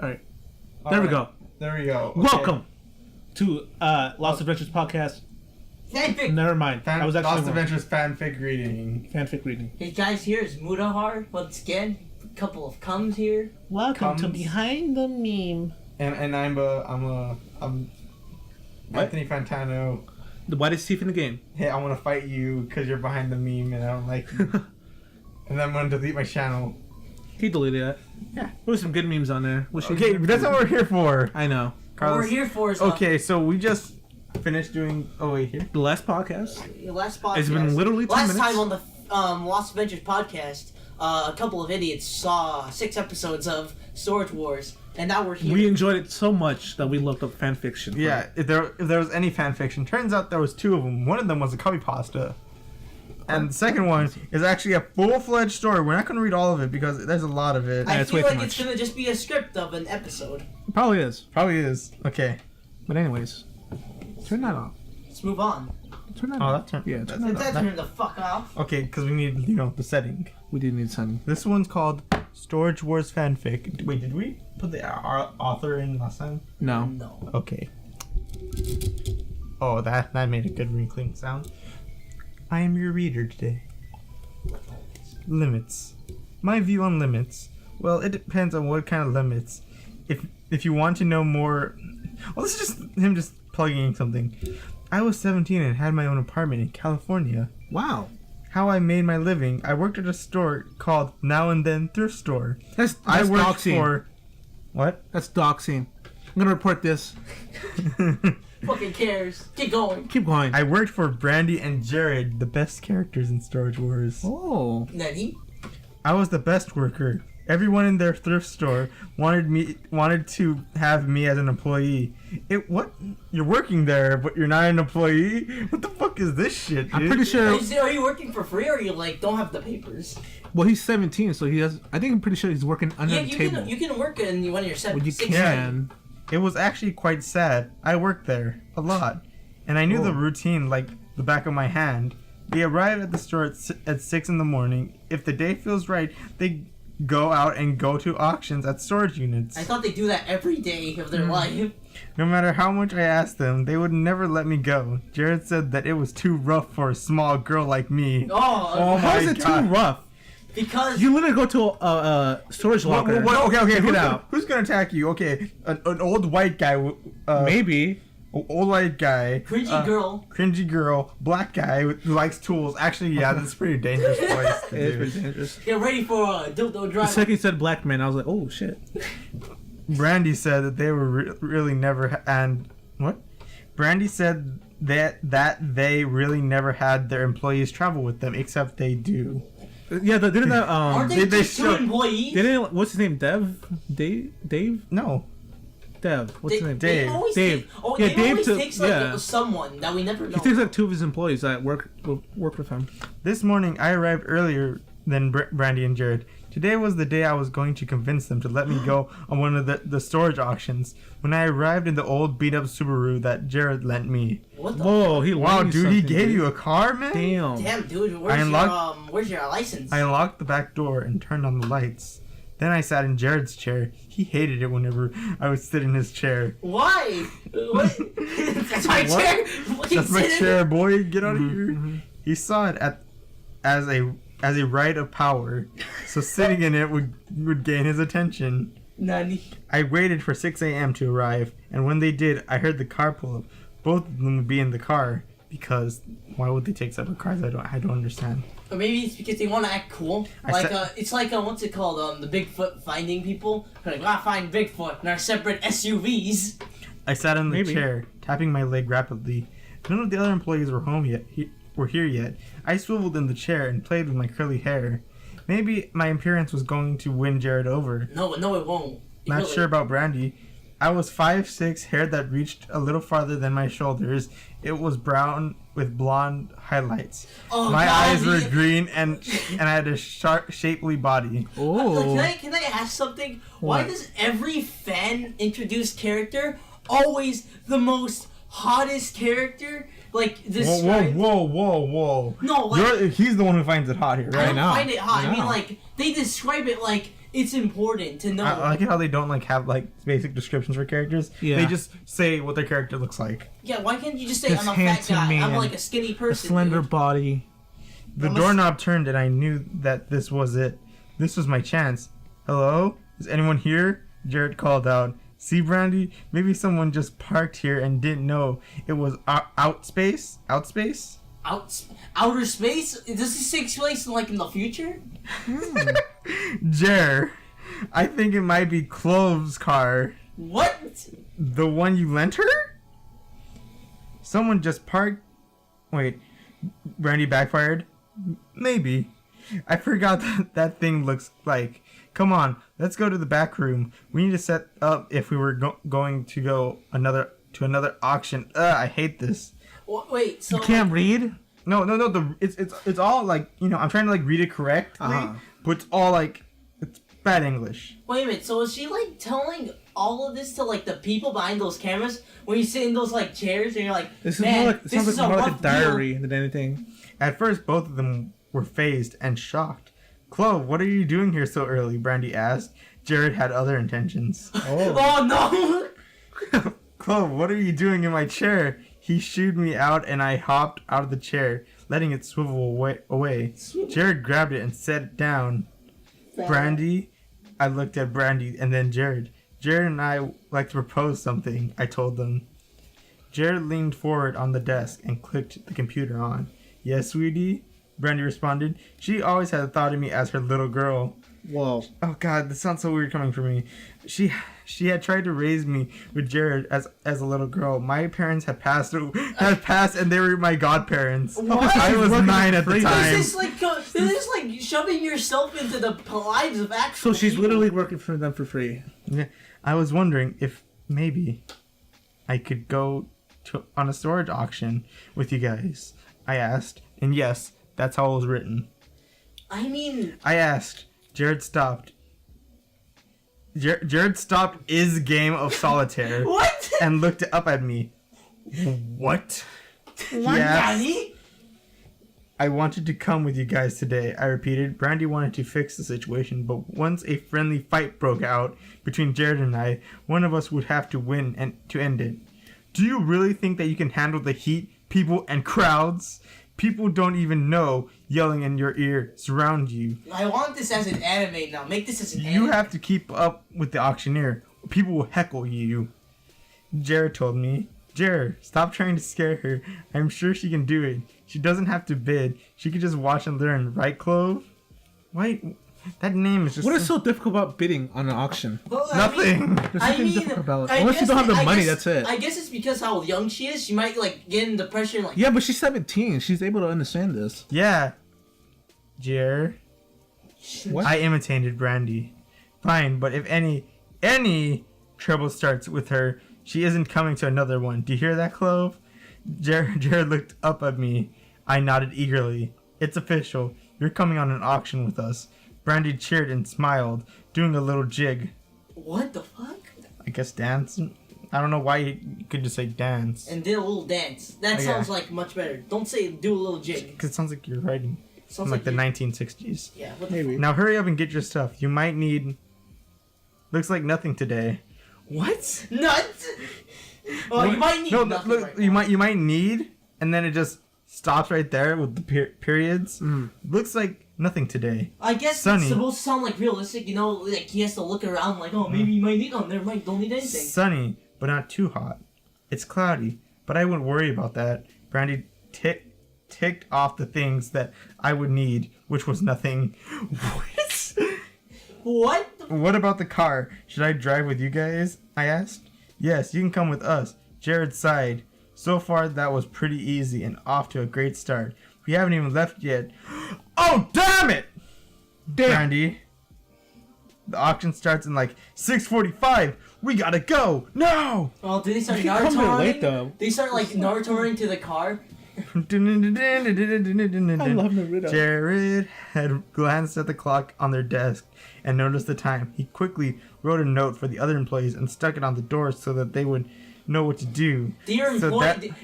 All right. There we go. There we go. Okay. Welcome to Lost Adventures podcast. Fanfic. Never mind. I was actually Lost Adventures fanfic reading. Fanfic reading. Hey guys, here's Mudahar once again. A couple of comes here. Welcome to Behind the Meme. And I'm Anthony Fantano. The whitest teeth in the game. Hey, I want to fight you because you're behind the meme and I don't like you. And then I'm going to delete my channel. He deleted that. Yeah. There was some good memes on there. Okay, that's what we're here for. I know. What we're here for is okay, so we just finished doing. Oh wait, here. The last podcast. Last podcast. It's been literally 2 minutes. Last time on the Lost Adventures podcast, a couple of idiots saw 6 episodes of Storage Wars, and now we're here. We enjoyed it so much that we looked up FanFiction. Yeah, if there was any fanfiction, turns out there was 2 of them. One of them was a copy pasta. And the second one is actually a full-fledged story. We're not going to read all of it because there's a lot of it. I feel like it's going to just be a script of an episode. Probably is. Probably is. Okay. But anyways, turn that off. Let's move on. Turn that off. off. Turn that off. Turn the fuck off. Okay, because we need, the setting. We did need something. This one's called Storage Wars Fanfic. Wait, did we put the author in last time? No. No. Okay. Oh, that made a good wrinkling sound. I am your reader today. Limits. My view on limits. Well, it depends on what kind of limits. If you want to know more... Well, this is just him just plugging in something. I was 17 and had my own apartment in California. Wow. How I made my living. I worked at a store called Now and Then Thrift Store. That's I worked doxing. for... What? That's doxing. I'm going to report this. Fucking cares. Keep going. Keep going. I worked for Brandy and Jared, the best characters in Storage Wars. Oh. Nani? I was the best worker. Everyone in their thrift store wanted to have me as an employee. What? You're working there, but you're not an employee? What the fuck is this shit, dude? I'm pretty sure... Are you working for free or you, don't have the papers? Well, he's 17, so he has... I think I'm pretty sure he's working under the table. You can work in when you're 17. Well, you can. It was actually quite sad. I worked there a lot, and I knew the routine like the back of my hand. They arrive at the store at 6 in the morning. If the day feels right, they go out and go to auctions at storage units. I thought they do that every day of their life. No matter how much I asked them, they would never let me go. Jared said that it was too rough for a small girl like me. Oh how is it too rough? Because you literally go to a storage locker. Okay. Who's gonna attack you? Okay, an old white guy. Maybe. Old white guy. Cringy girl. Black guy who likes tools. Actually, yeah, that's a pretty dangerous place to do. It is pretty dangerous. Get ready for dildo drive. The second he said black man, I was like, oh shit. Brandy said that they were really never Brandy said that they really never had their employees travel with them, except they do. Yeah, didn't that aren't they just 2 employees? Didn't what's his name? Dave? No. Dev. What's his name? Dave. Dave. Dave takes someone that we never know. He takes 2 of his employees that work with him. This morning I arrived earlier than Brandy and Jared. Today was the day I was going to convince them to let me go on one of the storage auctions. When I arrived in the old beat-up Subaru that Jared lent me. What the Wow, dude, he gave you a car, man? Damn, dude, where's your license? I unlocked the back door and turned on the lights. Then I sat in Jared's chair. He hated it whenever I would sit in his chair. Why? What? That's my chair? That's my chair, boy. Get out of here. He saw it as a right of power, so sitting in it would gain his attention. Nani? I waited for 6 a.m. to arrive, and when they did, I heard the car pull up. Both of them would be in the car, because why would they take separate cars? I don't understand. Or maybe it's because they want to act cool. It's like what's it called? The Bigfoot finding people. They're like, I find Bigfoot in our separate SUVs. I sat in the chair, tapping my leg rapidly. None of the other employees were home yet. Were here yet. I swiveled in the chair and played with my curly hair. Maybe my appearance was going to win Jared over. No, it won't. Not sure about Brandy. I was 5'6", hair that reached a little farther than my shoulders. It was brown with blonde highlights. My eyes were green and I had a shapely body. Oh. Can I ask something? Why does every fan-introduced character always the most hottest character? Whoa. No, he's the one who finds it hot here, right? I don't find it hot. I mean, they describe it like it's important to know. I like how they don't like have like basic descriptions for characters. Yeah. They just say what their character looks like. Yeah, why can't you just say This I'm a fat handsome guy? I'm man, like a skinny A person. slender dude. body. The doorknob turned and I knew that this was it. This was my chance. Hello? Is anyone here? Jared called out. See, Brandy? Maybe someone just parked here and didn't know it was outspace? Outspace? Outer space? Does this take place like in the future? Jer, I think it might be Clove's car. What? The one you lent her? Someone just parked... Wait, Brandy backfired? Maybe. I forgot that thing looks like. Come on, let's go to the back room. We need to set up if we were going to go to another auction. I hate this. Wait, so You can't read? No. It's all like, you know, I'm trying to like read it correctly, but it's all like it's bad English. Wait a minute, so is she like telling all of this to like the people behind those cameras when you sit in those like chairs and you're like, This is man, more like, it this sounds is like more like a rough deal." diary than anything. At first, both of them were phased and shocked. Clove, what are you doing here so early? Brandy asked. Jared had other intentions. Oh no! Clove, what are you doing in my chair? He shooed me out and I hopped out of the chair, letting it swivel away. Jared grabbed it and set it down. Brandy? I looked at Brandy and then Jared. Jared and I like to propose something, I told them. Jared leaned forward on the desk and clicked the computer on. Yes, sweetie? Brandy responded. She always had thought of me as her little girl. Whoa. Oh God, this sounds so weird coming from me. She had tried to raise me with Jared as a little girl. My parents had passed and they were my godparents. What? I was 9 at the time. This is like shoving yourself into the lives of actual So she's people. literally working for them for free. Yeah, I was wondering if maybe I could go on a storage auction with you guys. I asked, and yes, that's how it was written. I mean, I asked. Jared stopped. Jared stopped his game of solitaire what? and looked up at me. What? Yes. Nani? I wanted to come with you guys today, I repeated. Brandy wanted to fix the situation, but once a friendly fight broke out between Jared and I, one of us would have to win and to end it. Do you really think that you can handle the heat, people, and crowds? People don't even know yelling in your ear surround you. I want this as an anime now. Make this as an anime. You have to keep up with the auctioneer. People will heckle you. Jared told me. Jared, stop trying to scare her. I'm sure she can do it. She doesn't have to bid. She can just watch and learn, right, Clove? Why? That name is just... What is so difficult about bidding on an auction? Well, Nothing. There's I nothing mean, difficult about it. I Unless you guess don't have the I money, guess- that's it. I guess it's because how young she is. She might like get in depression. Like, Yeah, but she's 17. She's able to understand this. Yeah. Jared. What? I imitated Brandy. Fine, but if any trouble starts with her, she isn't coming to another one. Do you hear that, Clove? Jared looked up at me. I nodded eagerly. It's official. You're coming on an auction with us. Brandy cheered and smiled, doing a little jig. what the fuck? I guess dance? I don't know why you could just say dance. And did a little dance. That Oh, sounds yeah. like much better. Don't say do a little jig. Because it sounds like you're writing Sounds from like the you- 1960s. Yeah. What the Maybe. Now hurry up and get your stuff. You might need... Looks like nothing today. What? Nuts. Oh, you might need No, nothing look, right you now. might need, and then it just stops right there with the periods. Looks like nothing today. I guess Sunny. it's supposed to sound like realistic. You know, like he has to look around like, oh, maybe you might need. Oh, never mind. Don't need anything. Sunny, but not too hot. It's cloudy, but I wouldn't worry about that. Brandy ticked off the things that I would need, which was nothing. What? What? What about the car? Should I drive with you guys? I asked. Yes, you can come with us. Jared sighed. So far, that was pretty easy and off to a great start. We haven't even left yet. Oh, damn it! Damn. Brandy. The auction starts in like 6:45. We gotta go. No! Oh, did they start You can come here late, Naruto-ing? though. They start like Naruto-ing to the car. I love Naruto. Jared had glanced at the clock on their desk and noticed the time. He quickly wrote a note for the other employees and stuck it on the door so that they would know what to do. Dear So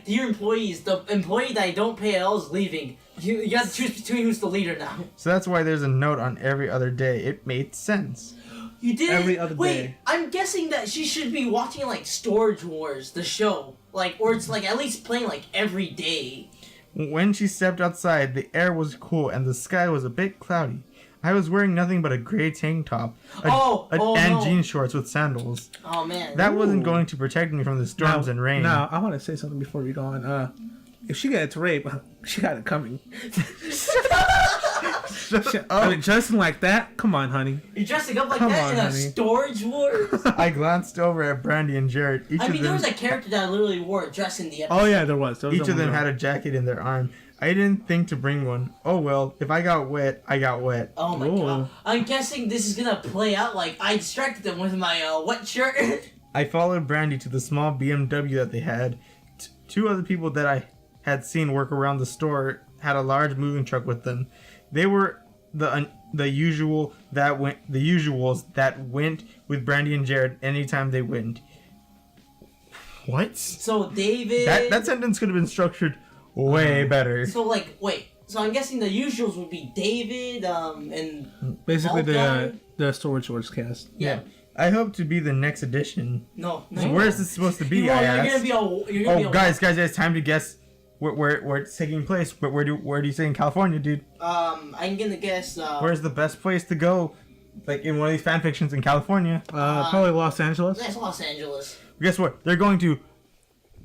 employees, the employee that I don't pay at all is leaving. You got to choose between who's the leader now. So that's why there's a note on every other day. It made sense. You did Every other Wait, day. I'm guessing that she should be watching like Storage Wars, the show, like, or it's like at least playing like every day. When she stepped outside, the air was cool and the sky was a bit cloudy. I was wearing nothing but a gray tank top and jean shorts with sandals. Oh man, That wasn't going to protect me from the storms and rain. Now, I want to say something before we go on. If she gets raped, she got it coming. I mean, dressing like that? Come on, honey. You're dressing up like that in a honey. Storage Wars? I glanced over at Brandy and Jared. There was a character that literally wore a dress in the episode. Oh yeah, there was. Each of them had a jacket in their arm. I didn't think to bring one. Oh well, if I got wet, I got wet. Oh my god. I'm guessing this is gonna play out like I distracted them with my wet shirt. I followed Brandy to the small BMW that they had. Two other people that I had seen work around the store had a large moving truck with them. They were the usuals that went with Brandy and Jared anytime they went. What? So David. That sentence could have been structured way better. So like, wait. So I'm guessing the usuals would be David, and basically Malcolm. the Storage Wars cast. Yeah. I hope to be the next edition. No. So where is this supposed to be? You're I gonna asked. be a. Guys, it's time to guess where it's taking place. Where do you say in California, dude? I'm gonna guess. Where's the best place to go? Like in one of these fan fictions in California? Probably Los Angeles. That's Los Angeles. Guess what? They're going to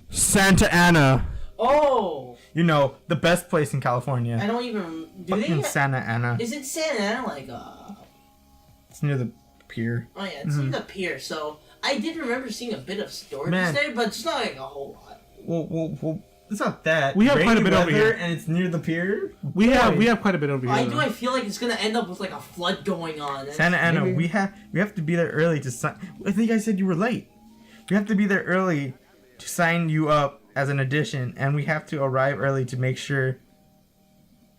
Santa Ana. Oh. You know, the best place in California. I don't even. Do Fucking they? Santa Ana. Is it Santa Ana? Like It's near the pier. Oh yeah, it's in the pier. So I did remember seeing a bit of storage there, but it's not like a whole lot. Well, it's not that. We have Rainy quite a bit over weather here, and it's near the pier. We have quite a bit over here. I feel like it's gonna end up with like a flood going on. Santa Ana, maybe. we have to be there early to sign. I think I said you were late. We have to be there early to sign you up as an addition, and we have to arrive early to make sure.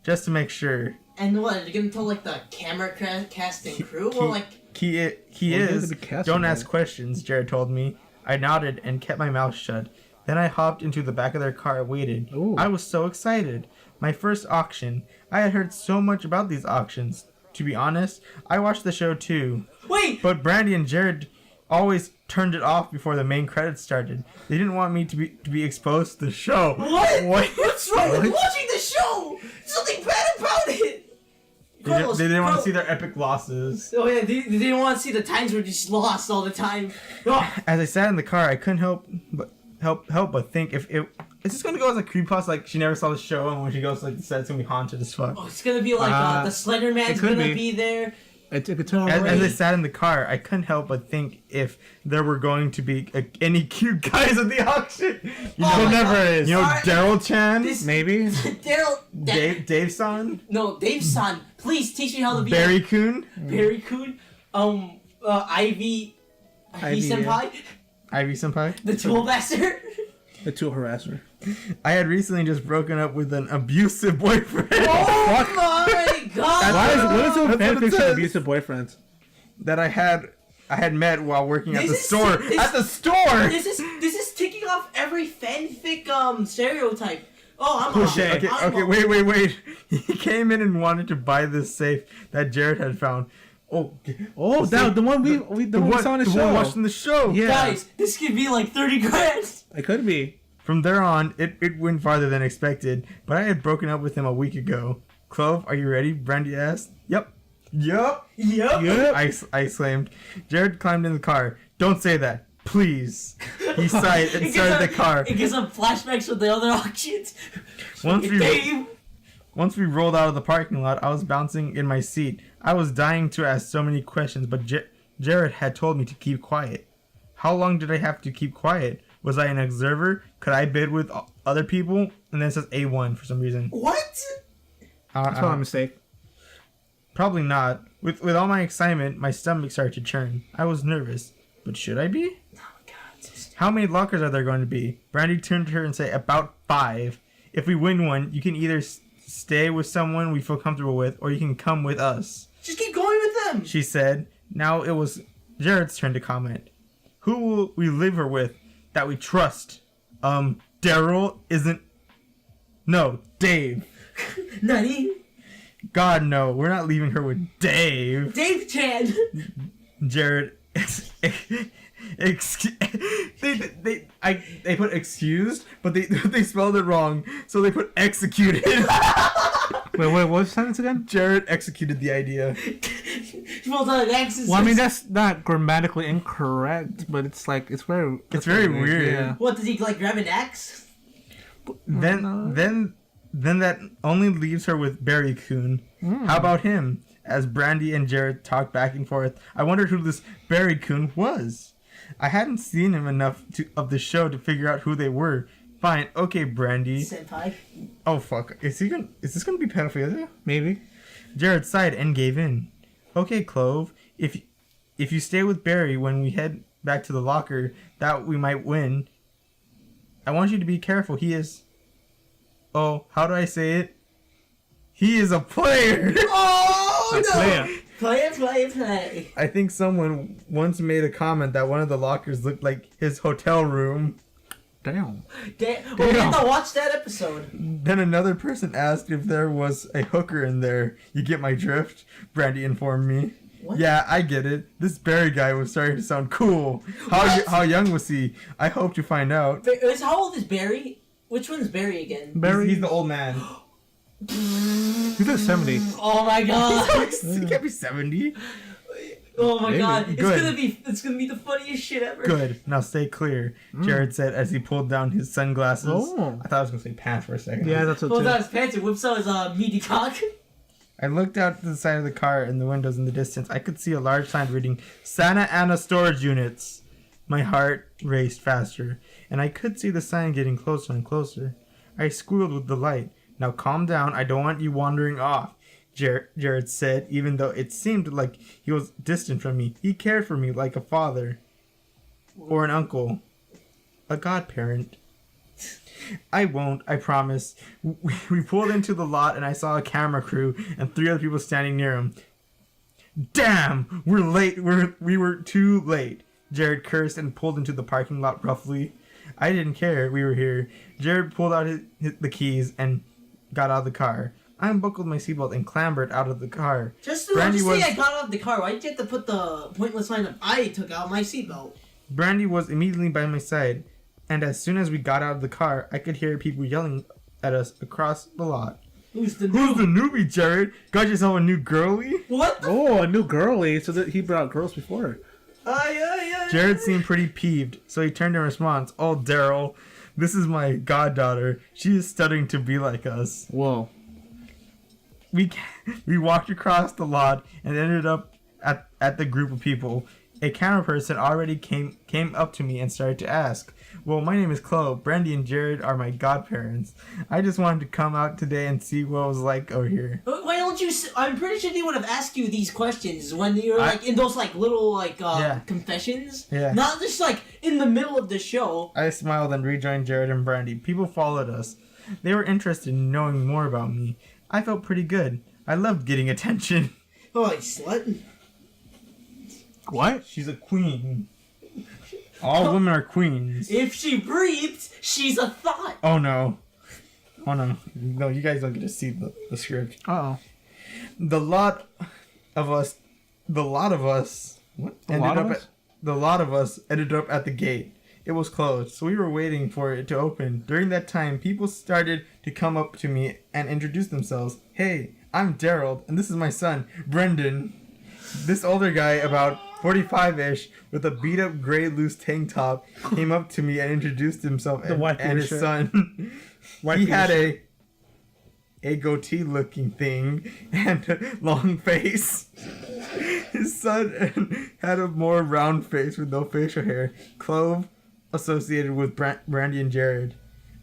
Just to make sure. And what? You're gonna tell like the camera cast and crew, or like? He is. Don't ask questions, Jared told me. I nodded and kept my mouth shut. Then I hopped into the back of their car and waited. Ooh. I was so excited. My first auction. I had heard so much about these auctions. To be honest, I watched the show too. Wait! But Brandy and Jared always turned it off before the main credits started. They didn't want me to be exposed to the show. What? What? What's wrong with watching the show? There's something bad about it! They didn't want to see their epic losses. Oh yeah, they didn't want to see the times where you just lost all the time. Oh. As I sat in the car, I couldn't help but think if it... Is this gonna go as a creepypasta, like she never saw the show, and when she goes to like the set, it's gonna be haunted as fuck? Oh, it's gonna be like the Slender Man's gonna be there. It could turn As I sat in the car, I couldn't help but think if there were going to be any cute guys at the auction. You know, there never is. You know, Alright, Daryl Chan, Maybe. Dave San, No, Dave San. Please teach me how to be Barry Coon, Barry Coon. Ivy Senpai. Ivy Senpai. The Tool Master. The tool harasser. I had recently just broken up with an abusive boyfriend. Oh my god! What is a That's what it fanfiction says. abusive boyfriend? That I had met while working at the This is store. sick. At the store. This is ticking off every fanfic stereotype. Oh, I'm Cliche. Okay, wait. He came in and wanted to buy this safe that Jared had found. Oh, the one we saw on the one show. watching the show. Yeah. Guys, this could be like 30 grand. It could be. From there on, it went farther than expected, but I had broken up with him a week ago. Clove, are you ready? Brandy asked. Yep. I exclaimed. Jared climbed in the car. Don't say that. Please. He sighed and started the car. It gives up flashbacks with the other auctions. Once we rolled out of the parking lot, I was bouncing in my seat. I was dying to ask so many questions, but Jared had told me to keep quiet. How long did I have to keep quiet? Was I an observer? Could I bid with other people? And then it says A1 for some reason. What? That's not a mistake. Probably not. With all my excitement, my stomach started to churn. I was nervous. But should I be? Oh my god. How many lockers are there going to be? Brandy turned to her and said, about 5. If we win one, you can either stay with someone we feel comfortable with, or you can come with us. Just keep going with them. She said. Now it was Jared's turn to comment. Who will we leave her with? that we trust. Daryl isn't... No, Dave. Nani? God, no. We're not leaving her with Dave. Dave Chan. Jared... they put excused, but they spelled it wrong, so they put executed. Wait, what was the sentence again? Jared executed the idea. Well, I mean, that's not grammatically incorrect, but it's like, it's very weird. Yeah. What, did he, like, grab an axe? Then that only leaves her with Barry Coon. How about him? As Brandy and Jared talked back and forth, I wondered who this Barry Coon was. I hadn't seen him enough of the show to figure out who they were. Fine, okay, Brandy. Senpai. Oh fuck, is this gonna be pedophilia? Maybe. Jared sighed and gave in. Okay, Clove, if you stay with Barry when we head back to the locker, that we might win. I want you to be careful. He is... Oh, how do I say it? He is a player! Oh, A no! player. Play. I think someone once made a comment that one of the lockers looked like his hotel room. Damn. Well, we have to watch that episode. Then another person asked if there was a hooker in there. You get my drift? Brandy informed me. What? Yeah, I get it. This Barry guy was starting to sound cool. How young was he? I hope to find out. How old is Barry? Which one's Barry again? Barry? He's the old man. He's like 70. Oh my god. He can't be 70. Oh my god. Good. It's gonna be the funniest shit ever. Good. Now stay clear, Jared said as he pulled down his sunglasses. Oh. I thought I was going to say pants for a second. Yeah, that's what Pulls too. out his pants and whips out his meaty cock. I looked out to the side of the car and the windows in the distance. I could see a large sign reading Santa Ana Storage Units. My heart raced faster, and I could see the sign getting closer and closer. I squealed with delight. Now calm down. I don't want you wandering off, Jared said, even though it seemed like he was distant from me. He cared for me like a father or an uncle, a godparent. I won't, I promise. We pulled into the lot and I saw a camera crew and 3 other people standing near him. Damn, we're late. We were too late. Jared cursed and pulled into the parking lot roughly. I didn't care. We were here. Jared pulled out the keys and got out of the car. I unbuckled my seatbelt and clambered out of the car. Just say I got out of the car. Why'd you have to put the pointless line of I took out my seatbelt? Brandy was immediately by my side, and as soon as we got out of the car, I could hear people yelling at us across the lot. Who's the newbie, Jared? Got yourself a new girlie? What? Oh, a new girlie. So that he brought girls before. Jared seemed pretty peeved, so he turned in response. Oh, Daryl, this is my goddaughter. She is studying to be like us. Whoa. We walked across the lot and ended up at the group of people. A camera person already came up to me and started to ask, well, my name is Chloe. Brandy and Jared are my godparents. I just wanted to come out today and see what it was like over here. Why don't you... I'm pretty sure they would have asked you these questions when you were like in those like little like confessions. Yeah. Not just like in the middle of the show. I smiled and rejoined Jared and Brandy. People followed us. They were interested in knowing more about me. I felt pretty good. I loved getting attention. Oh, you slut. What? She's a queen. All women are queens. If she breathes, she's a thought. Oh no. Oh no. No, you guys don't get to see the script. Uh-oh. The lot of us ended up at the gate. It was closed, so we were waiting for it to open. During that time, people started to come up to me and introduce themselves. Hey, I'm Daryl, and this is my son, Brendan. This older guy, about 45-ish, with a beat-up gray loose tank top, came up to me and introduced himself and his son. He had a goatee-looking thing and a long face. His son had a more round face with no facial hair. Clove associated with Brandy and Jared.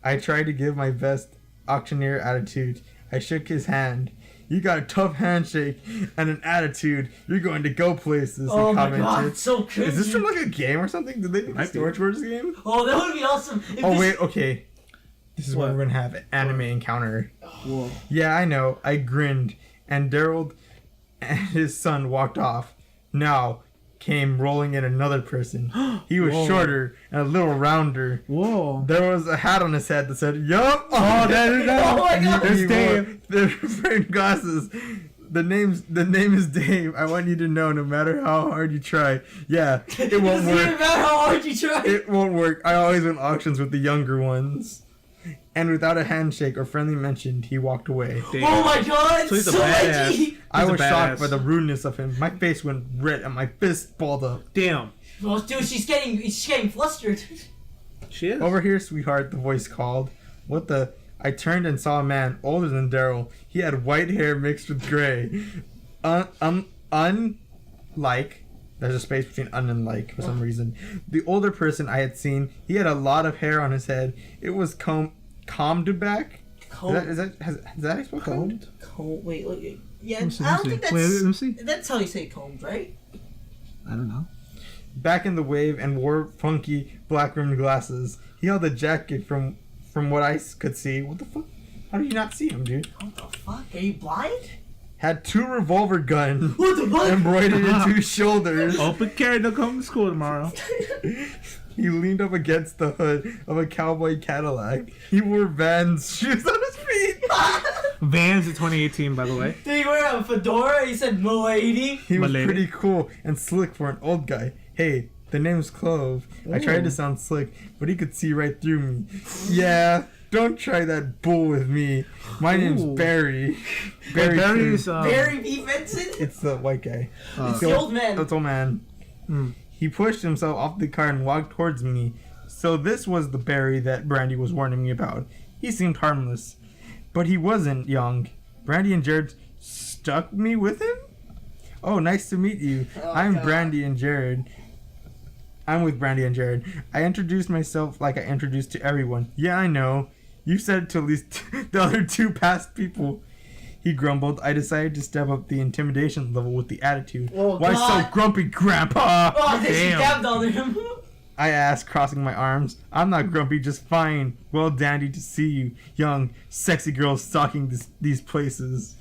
I tried to give my best auctioneer attitude. I shook his hand. You got a tough handshake and an attitude. You're going to go places. Oh my commented. god, so crazy. Is this from like a game or something? Did they make a Storage Wars game? Oh, that would be awesome. Wait, okay. This is where we're gonna have an anime encounter. Whoa. Yeah, I know. I grinned, and Daryl and his son walked off. Now, came rolling in another person. He was Whoa. shorter and a little rounder. Whoa. There was a hat on his head that said, "Yup." Oh, that is that. Oh my God. There's He Dave. wore different glasses. The name is Dave. I want you to know, no matter how hard you try, yeah, it won't Doesn't even work. matter how hard you try. It won't work. I always win auctions with the younger ones. And without a handshake or friendly mention, he walked away. Dave. Oh my God! So he's a so badass. edgy. I He's a was shocked badass. by the rudeness of him. My face went red and my fist balled up. Damn. Well, dude, she's getting flustered. She is. Over here, sweetheart, the voice called. What the? I turned and saw a man older than Daryl. He had white hair mixed with gray. Unlike, there's a space between un and like for some reason. The older person I had seen, he had a lot of hair on his head. It was combed back. Is that how you spell combed? Wait, look. Yeah, Let me see, I let don't me think see. that's. Wait, let me see. That's how you say combed, right? I don't know. Back in the wave and wore funky black rimmed glasses. He held a jacket from what I could see. What the fuck? How do you not see him, dude? What the fuck? Are you blind? Had 2 revolver guns What the fuck? embroidered into his shoulders. Open carry, don't come to school tomorrow. He leaned up against the hood of a cowboy Cadillac. He wore Vans shoes on his feet. Vans in 2018, by the way. Did he wear a fedora? He said milady. He was Milady. pretty cool and slick for an old guy. Hey, the name's Clove. I tried to sound slick, but he could see right through me. Yeah, don't try that bull with me. My name's Ooh. Barry. Barry. Barry's too. Barry B. Benson? It's the white guy. It's the old man. That's old man. Mm. He pushed himself off the car and walked towards me. So this was the Barry that Brandy was warning me about. He seemed harmless. But he wasn't young. Brandy and Jared stuck me with him? Oh, nice to meet you. Oh, I'm God. Brandy and Jared. I'm with Brandy and Jared. I introduced myself like I introduced to everyone. Yeah, I know. You said it to at least the other 2 past people. He grumbled. I decided to step up the intimidation level with the attitude. Oh, Why God. so grumpy, Grandpa? Oh, then she Damn. dabbed on him. I asked, crossing my arms. I'm not grumpy, just fine. Well, dandy to see you, young, sexy girls stalking these places.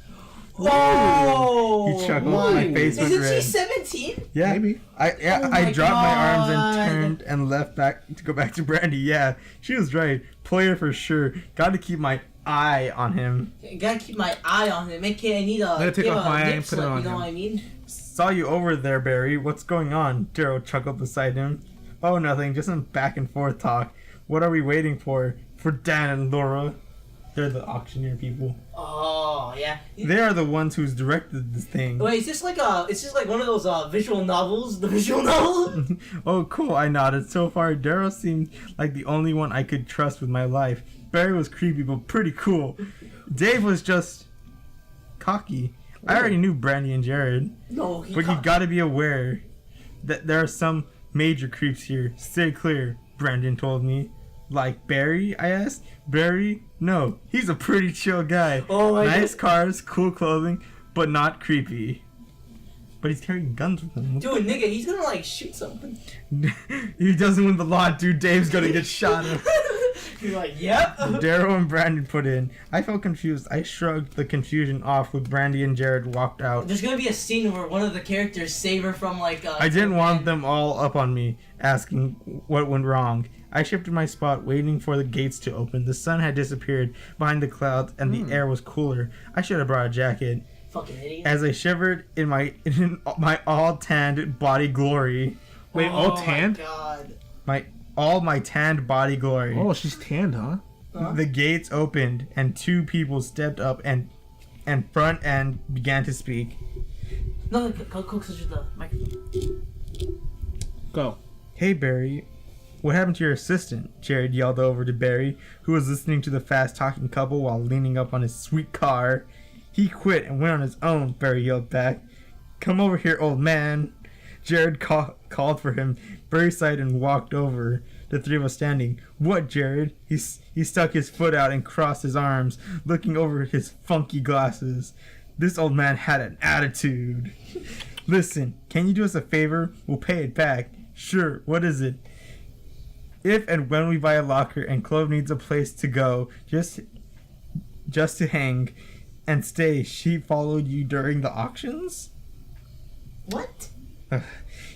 Whoa! He chuckled. My face went Isn't red. she 17? Yeah, Maybe. Oh I my dropped my arms God. and turned and left back to go back to Brandy. Yeah, she was right. Player for sure. Got to keep my eye on him. Gotta keep my eye on him. I need a. gotta take give off a my eye nip and put it slip, on you know him. what I mean? Saw you over there, Barry. What's going on? Daryl chuckled beside him. Oh, nothing. Just some back and forth talk. What are we waiting for? For Dan and Laura. They're the auctioneer people. Oh yeah. They are the ones who's directed this thing. Wait, is this like one of those visual novels? The visual novel? Oh, cool. I nodded. So far, Daryl seemed like the only one I could trust with my life. Barry was creepy, but pretty cool. Dave was just cocky. I already knew Brandy and Jared, No, but you gotta be aware that there are some major creeps here. Stay clear, Brandon told me. Like Barry, I asked. Barry? No, he's a pretty chill guy. Oh my Nice God. cars, cool clothing, but not creepy. But he's carrying guns with him. Dude, nigga, he's gonna like shoot something. He doesn't win the lot, dude. Dave's gonna get shot up. You're like, yep. Daryl and Brandon put in. I felt confused. I shrugged the confusion off with Brandy and Jared walked out. There's gonna be a scene where one of the characters save her from like. I didn't want them all up on me, asking what went wrong. I shifted my spot, waiting for the gates to open. The sun had disappeared behind the clouds, and the air was cooler. I should have brought a jacket. Fucking idiot. As I shivered in my all tanned body glory, Wait, all tanned? Oh my god. my tanned body glory. Oh, she's tanned, huh? Huh? The gates opened, and 2 people stepped up and front and began to speak. No, go closer to the microphone. Go. Hey, Barry. What happened to your assistant? Jared yelled over to Barry, who was listening to the fast-talking couple while leaning up on his sweet car. He quit and went on his own, Barry yelled back. Come over here, old man. Jared called for him. Barry sighed and walked over. The 3 of us standing. What, Jared? He stuck his foot out and crossed his arms, looking over his funky glasses. This old man had an attitude. Listen, can you do us a favor? We'll pay it back. Sure, what is it? If and when we buy a locker and Clove needs a place to go, just to hang and stay, she followed you during the auctions? What?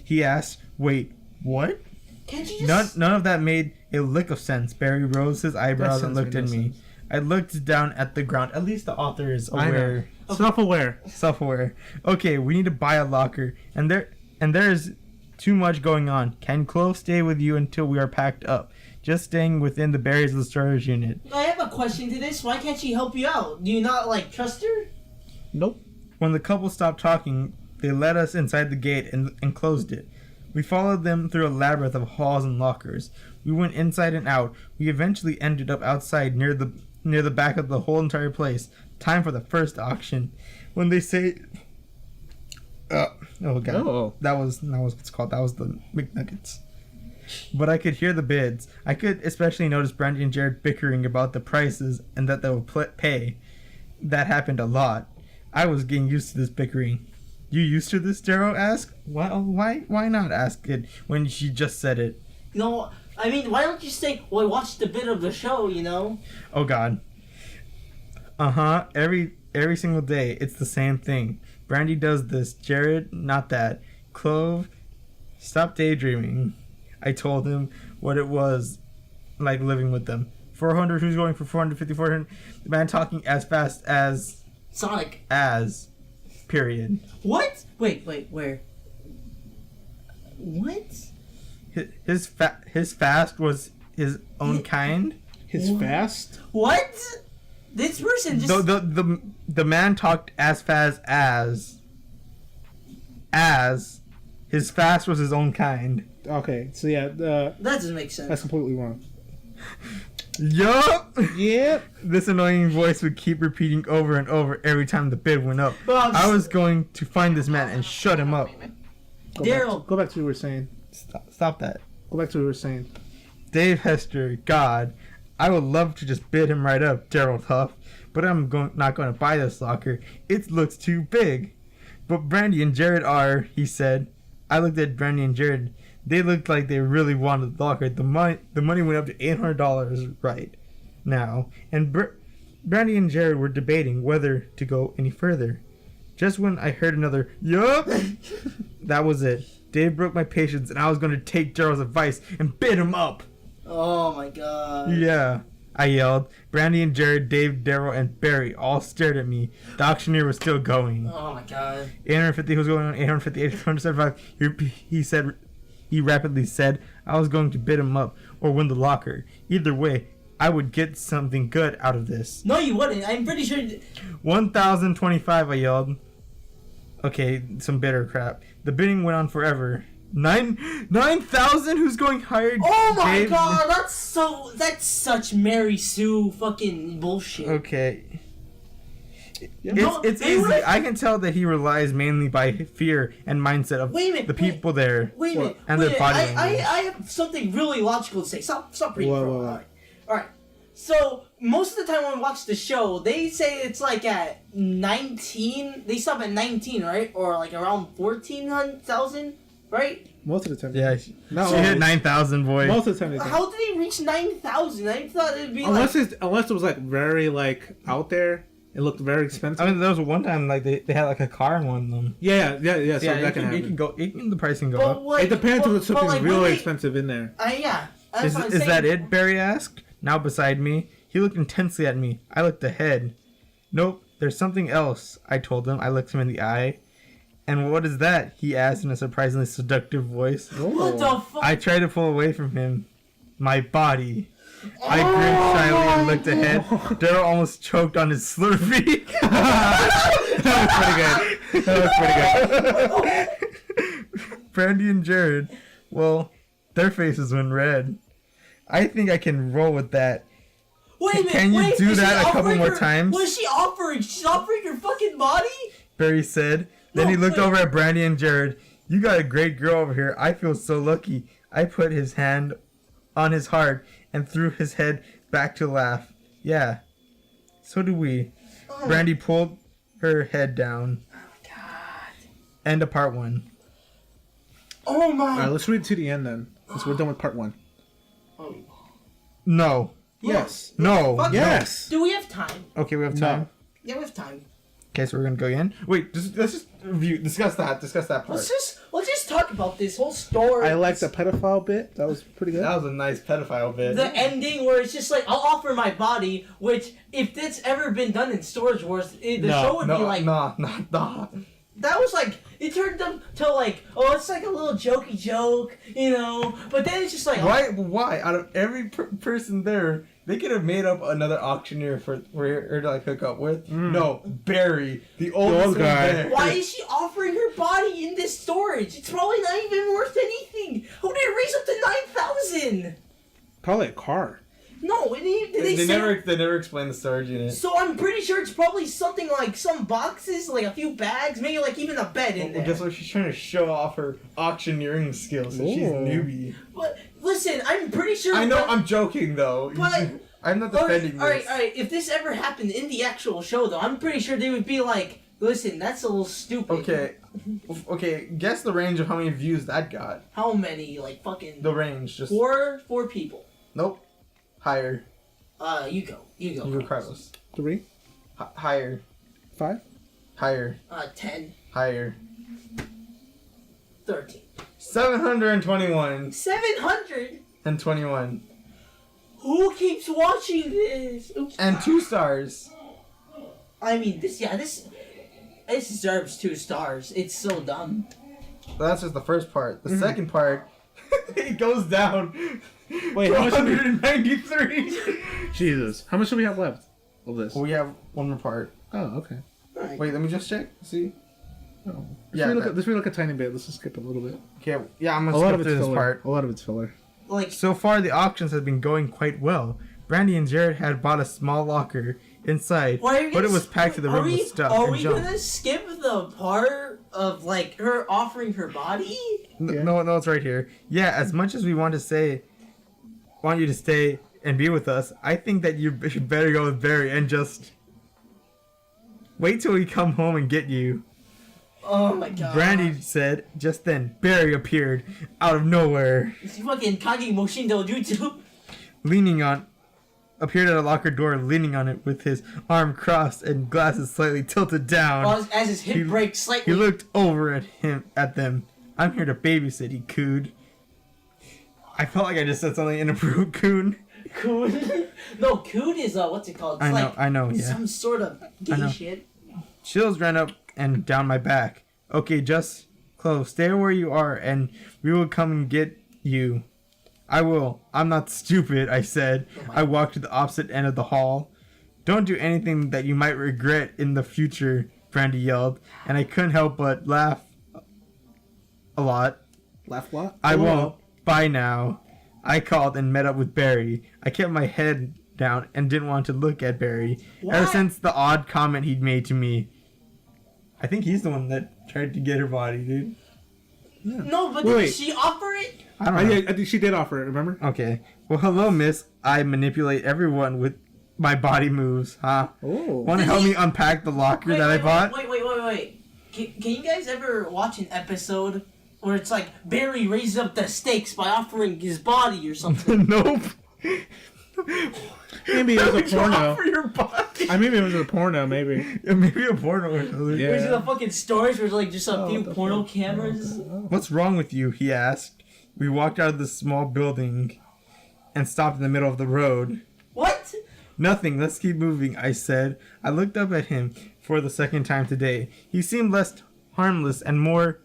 He asked, "Wait, what?" Can't you just... None of that made a lick of sense. Barry rose his eyebrows and looked at me. I looked down at the ground. At least the author is aware. Self-aware. Okay, we need to buy a locker, and there is too much going on. Can Chloe stay with you until we are packed up? Just staying within the barriers of the storage unit. I have a question to this. Why can't she help you out? Do you not, trust her? Nope. When the couple stopped talking, they led us inside the gate and closed it. We followed them through a labyrinth of halls and lockers. We went inside and out. We eventually ended up outside near the back of the whole entire place. Time for the first auction. When they say... oh, God. Oh. That was what's called. That was the McNuggets. But I could hear the bids. I could especially notice Brandy and Jared bickering about the prices and that they would pay. That happened a lot. I was getting used to this bickering. You used to this? Darrow asked. Why not ask it when she just said it? No, I mean, why don't you say, well, I watched a bit of the show, you know? Oh, God. Uh-huh. Every single day, it's the same thing. Brandy does this. Jared, not that. Clove, stop daydreaming. I told him what it was like living with them. 400, who's going for 450, 400? The man talking as fast as... Sonic. As. Period. What? Wait, where? What? His fast was his own kind. His fast? What? This person just... The man talked as fast as his fast was his own kind. Okay, so yeah, that doesn't make sense. That's completely wrong. Yup. Yep. This annoying voice would keep repeating over and over every time the bid went up. I was going to find this man and shut him up. Daryl. Go back to what you were saying. Stop that. Go back to what you were saying. Dave Hester, God, I would love to just bid him right up, Daryl Huff, but I'm not going to buy this locker. It looks too big. But Brandy and Jared are, he said. I looked at Brandy and Jared. They looked like they really wanted the locker. The money went up to $800 right now. And Brandy and Jared were debating whether to go any further. Just when I heard another, yup, that was it. Dave broke my patience and I was going to take Daryl's advice and bid him up. Oh my God. Yeah, I yelled. Brandy and Jared, Dave, Daryl, and Barry all stared at me. The auctioneer was still going. Oh my God. 850 was going on, 850, 875. He rapidly said I was going to bid him up or win the locker. Either way, I would get something good out of this. No, you wouldn't. I'm pretty sure... 1,025, I yelled. Okay, some bitter crap. The bidding went on forever. 9,000? Who's going higher? Oh my Dave? God, that's such Mary Sue fucking bullshit. Okay. Yeah. It's easy. I can tell that he relies mainly by fear and mindset of the people there. Wait a minute. And their body I language. have something really logical to say. Stop reading. Whoa. Alright. So, most of the time when we watch the show, they say it's like at 19. They stop at 19, right? Or like around 14,000, right? Most of the time. Yeah, she hit 9,000, boy. Most of the time. How did he reach 9,000? I thought it'd be unless it was like very out there. It looked very expensive. I mean, there was one time like they had like a car in one of them. Yeah. So yeah, that can happen. The price can go up. Like, it depends if it's something like, really expensive in there. Yeah. Is that it? Barry asked. Now beside me, he looked intensely at me. I looked ahead. Nope, there's something else. I told him. I looked him in the eye. And what is that? He asked in a surprisingly seductive voice. What the fuck? I tried to pull away from him. My body. I grinned shyly and looked ahead. Daryl almost choked on his Slurpee. That was pretty good. Brandy and Jared, well, their faces went red. I think I can roll with that. Wait a minute. Can you do that a couple more times? What is she offering? She's offering her fucking body? Barry said. Then he looked over at Brandy and Jared. You got a great girl over here. I feel so lucky. I put his hand on his heart and threw his head back to laugh. Yeah, so do we. Oh. Brandy pulled her head down. Oh my God. End of part 1. Oh my. Alright, let's read to the end then. Because we're done with part 1. Oh. No. Yes. No. Yes. Do we have time? Okay, we have time. No. Yeah, we have time. Okay, so we're gonna go again. Wait, let's just discuss that part. Let's just talk about this whole story. I like the pedophile bit. That was pretty good. That was a nice pedophile bit. The ending where it's just like, I'll offer my body, which, if that's ever been done in Storage Wars, the show would be like... Nah. That was like, it turned them to like, oh, it's like a little jokey joke, you know? But then it's just like... Why? Out of every person there, they could have made up another auctioneer for her to like hook up with. No, Barry, the oldest guy. There. Why is she offering her body in this storage? It's probably not even worth anything. How did it raise up to 9,000? Probably a car. No, they never explain the storage unit. So I'm pretty sure it's probably something like some boxes, like a few bags, maybe like even a bed in there. Guess what? She's trying to show off her auctioneering skills, so she's a newbie. But listen, I'm pretty sure. I know, I'm joking though. But I'm not defending this. Alright. If this ever happened in the actual show, though, I'm pretty sure they would be like, listen, that's a little stupid. Okay. Guess the range of how many views that got. How many? Like fucking. The range, just four people. Nope. Higher. You go. You go, Carlos. 3. Higher. 5. Higher. 10. Higher. 13. 721. 721. 21. Who keeps watching this? Oops. And 2 stars. I mean, this deserves 2 stars. It's so dumb. Well, that's just the first part. The second part, it goes down. Wait, how much 193. Jesus. How much do we have left of this? Well, we have one more part. Oh, okay. Right. Wait, let me just check. See? Oh. Let's relook a tiny bit. Let's just skip a little bit. Okay, yeah, I'm A gonna lot skip of through it's this filler. part. A lot of it's filler. Like, So far, the auctions have been going quite well. Brandy and Jared had bought a small locker inside, but it was packed to the rim with stuff Are and we junk. gonna skip the part of like her offering her body? No, it's right here. Yeah, as much as we want you to stay and be with us, I think that you should better go with Barry and just wait till we come home and get you. Oh my god. Brandy said. Just then, Barry appeared out of nowhere, It's fucking Kage Moshindo Jutsu. appeared at a locker door, leaning on it with his arm crossed and glasses slightly tilted down. Well, as his hip breaks slightly. He looked over at them. I'm here to babysit, he cooed. I felt like I just said something inappropriate, coon. Coon? No, coon is what's it called? It's I know, yeah. Some sort of gay shit. Chills ran up and down my back. Okay, just close. Stay where you are and we will come and get you. I will. I'm not stupid, I said. I walked to the opposite end of the hall. Don't do anything that you might regret in the future, Brandy yelled, and I couldn't help but laugh a lot. Laugh a lot? I won't. Bye now. I called and met up with Barry. I kept my head down and didn't want to look at Barry. What? Ever since the odd comment he'd made to me. I think he's the one that tried to get her body, dude. Yeah. No, but Wait. did she offer it? I don't know. Yeah, I think she did offer it, remember? Okay. Well, hello, miss. I manipulate everyone with my body moves, huh? Oh. Want to help me unpack the locker that I bought? Wait. Can you guys ever watch an episode where it's like Barry raises up the stakes by offering his body or something? Nope. Maybe it was a porno. For your body. Maybe it was a porno, maybe. Yeah, maybe a porno or something. Yeah. Where's the fucking stores where like just a few the porno fuck? cameras? What's wrong with you? He asked. We walked out of the small building and stopped in the middle of the road. What? Nothing, let's keep moving, I said. I looked up at him for the second time today. He seemed less harmless and more...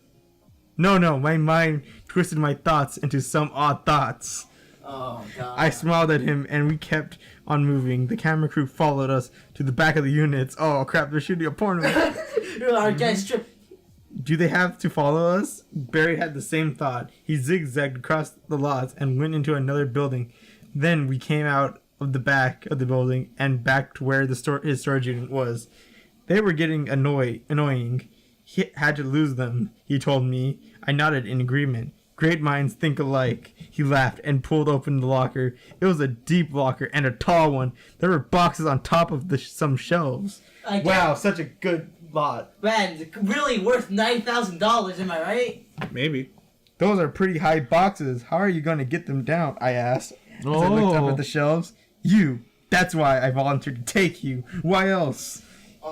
No, my mind twisted my thoughts into some odd thoughts. Oh god. I smiled at him and we kept on moving. The camera crew followed us to the back of the units. Oh crap, they're shooting a porno. Our guys strip. Do they have to follow us? Barry had the same thought. He zigzagged across the lots and went into another building. Then we came out of the back of the building and back to where his storage unit was. They were getting annoying. He had to lose them, he told me. I nodded in agreement. Great minds think alike. He laughed and pulled open the locker. It was a deep locker and a tall one. There were boxes on top of some shelves. Wow, such a good lot. Man, really worth $9,000, am I right? Maybe. Those are pretty high boxes. How are you going to get them down? I asked as I looked up at the shelves. You. That's why I volunteered to take you. Why else?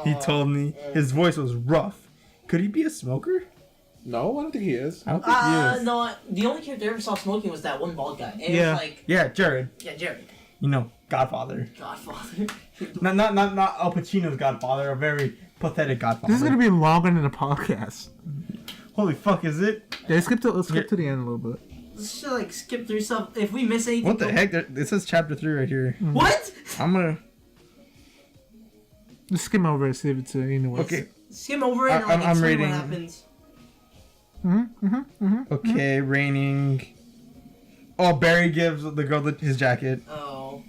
He told me. His voice was rough. Could he be a smoker? No, I don't think he is. I don't think he is. No, the only character I ever saw smoking was that one bald guy. And it Yeah. was like, Yeah, Jared. yeah, Jared. You know, Godfather. Godfather. Not Al Pacino's Godfather, a very pathetic Godfather. This is gonna be longer than a podcast. Holy fuck, is it? Yeah, let's skip to the end a little bit. Let's just like skip through stuff. If we miss anything. What the heck? It says chapter 3 right here. What? I'm gonna... Just skim over it, see if it's anyway. Okay. Skim over it and like I'm explain reading. what happens. Okay, raining. Oh, Barry gives the girl his jacket. Oh.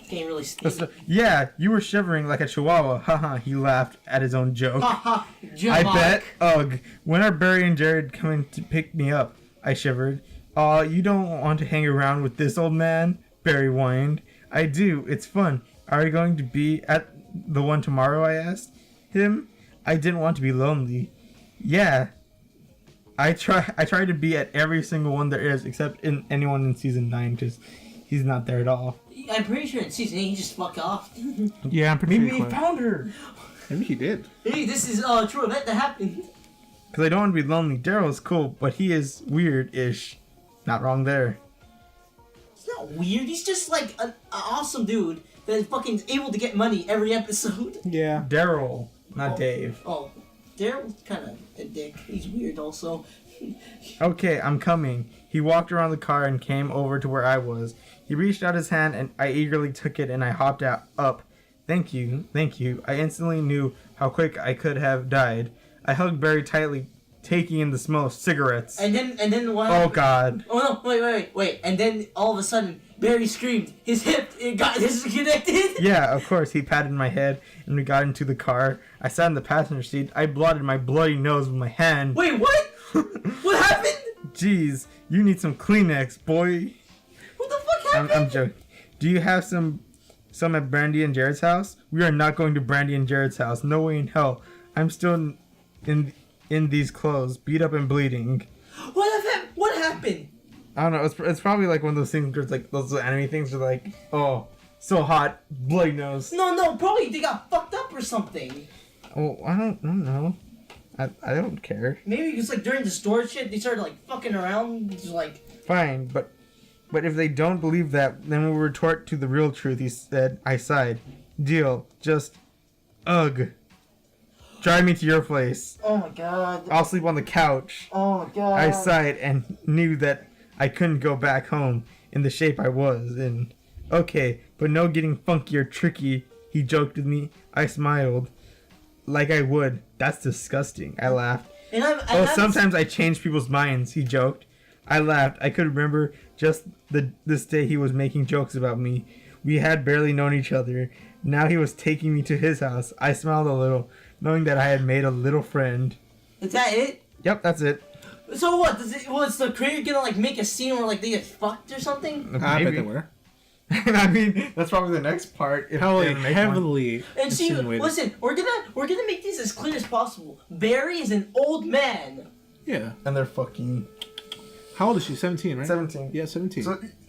Can't really steam. Yeah, you were shivering like a chihuahua. Haha, he laughed at his own joke. Haha. I bet. Ugh. When are Barry and Jared coming to pick me up? I shivered. Aw, you don't want to hang around with this old man? Barry whined. I do. It's fun. Are you going to be at the one tomorrow? I asked him. I didn't want to be lonely. Yeah. I try to be at every single one there is, except in anyone in season 9, because he's not there at all. I'm pretty sure in season 8 he just fucked off. Yeah, I'm pretty Maybe sure he he found her. Maybe he did. Hey, this is a true event that happened. Because I don't want to be lonely. Daryl is cool, but he is weird-ish. Not wrong there. It's not weird. He's just like an awesome dude that is fucking able to get money every episode. Yeah. Daryl, not Dave. Oh, Daryl's kind of a dick. He's weird also. Okay, I'm coming. He walked around the car and came over to where I was. He reached out his hand and I eagerly took it and I hopped up. Thank you, thank you. I instantly knew how quick I could have died. I hugged Barry tightly, taking in the smell of cigarettes. And then what? Oh God. Oh no! Wait! And then all of a sudden, Barry screamed. His hip it got disconnected. Yeah, of course. He patted my head and we got into the car. I sat in the passenger seat. I blotted my bloody nose with my hand. Wait, what? What happened? Jeez, you need some Kleenex, boy. What the fuck happened? I'm joking. Do you have some at Brandy and Jared's house? We are not going to Brandy and Jared's house. No way in hell. I'm still in these clothes, beat up and bleeding. What happened? I don't know. It's probably like one of those things where it's like those anime things are like, oh, so hot, bloody nose. No, probably they got fucked up or something. Oh, I don't know. I don't care. Maybe it's like during the store shit, they started like fucking around. Just like Fine, but if they don't believe that, then we'll retort to the real truth. He said. I sighed. Deal. Just, ugh. Drive me to your place. oh my god. I'll sleep on the couch. Oh my god. I sighed and knew that I couldn't go back home in the shape I was in. Okay, but no getting funky or tricky, he joked with me. I smiled. Like I would. That's disgusting. I laughed. And Sometimes I change people's minds, he joked. I laughed. I could remember just this day he was making jokes about me. We had barely known each other. Now he was taking me to his house. I smiled a little, knowing that I had made a little friend. Is that it? Yep, that's it. So what? Was the creator gonna like make a scene where like they get fucked or something? I bet they were. I mean, that's probably the next part. If they ever make one. Heavily And see, insinuated. listen, we're gonna make this as clear as possible. Barry is an old man. Yeah. And they're fucking How old is she? 17, right? 17. Yeah, 17.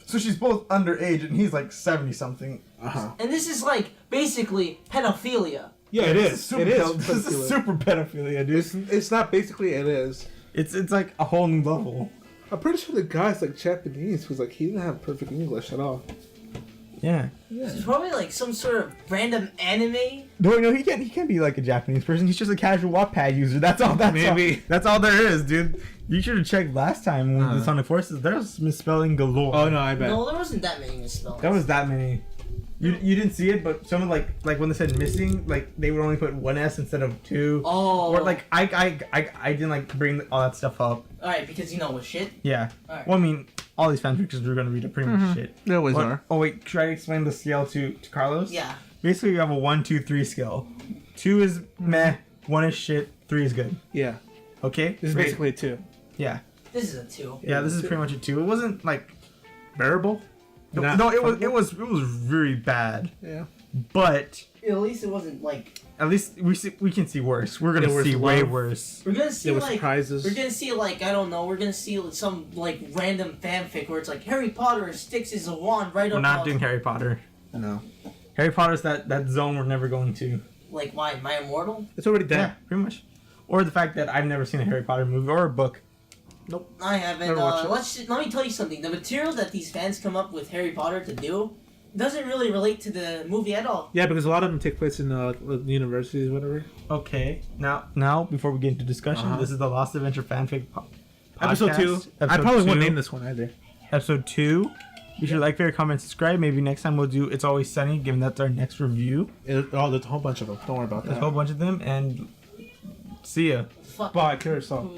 So she's both underage, and he's like 70-something. Uh-huh. And this is like basically pedophilia. Yeah, it is. Super It is. This is super pedophilia, dude. It's not basically, it is. It's like a whole new level. I'm pretty sure the guy's like Japanese, because like he didn't have perfect English at all. Yeah. It's probably like some sort of random anime. No, he can't be like a Japanese person. He's just a casual Wattpad user. That's all. That's all there is, dude. You should have checked last time when the Sonic Forces. There's misspelling galore. Oh no, I bet. No, there wasn't that many misspellings. That was that many. You didn't see it, but someone like when they said missing, like they would only put one S instead of two. Oh. Or like I didn't like bring all that stuff up. Alright, because you know what shit. Yeah. Alright. Well, I mean, all these fanfictions we're gonna read are pretty much shit. They always What- are. Oh wait, should I explain the scale to Carlos? Yeah. Basically, you have a 1, 2, 3 scale. 2 is meh, 1 is shit, 3 is good. Yeah. Okay. This is Great. basically a 2. Yeah. This is a 2. Yeah, this is pretty much a 2. It wasn't like bearable. Not No, it fuckable? was very bad. Yeah. But At least it wasn't like. at least we can see worse. We're gonna There was see way love. worse. We're gonna see There was like. surprises. We're gonna see like I don't know. We're gonna see like, some like random fanfic where it's like Harry Potter sticks his wand right We're up. not doing Harry Potter. No. Harry Potter's that zone we're never going to. Like why? Am I immortal? It's already Yeah, dead. pretty much. or the fact that I've never seen a Harry Potter movie or a book. I haven't. Never watched it. Let me tell you something. The material that these fans come up with Harry Potter to do doesn't really relate to the movie at all. Yeah, because a lot of them take place in universities, whatever. Okay, now before we get into discussion, this is the Lost Adventure fanfic Episode 2. I probably won't name this one either. Episode 2. Be sure to like, favorite, comment, subscribe. Maybe next time we'll do It's Always Sunny, given that's our next review. There's a whole bunch of them. Don't worry about that. There's a whole bunch of them, and see ya. Fuck. Bye, Curacao.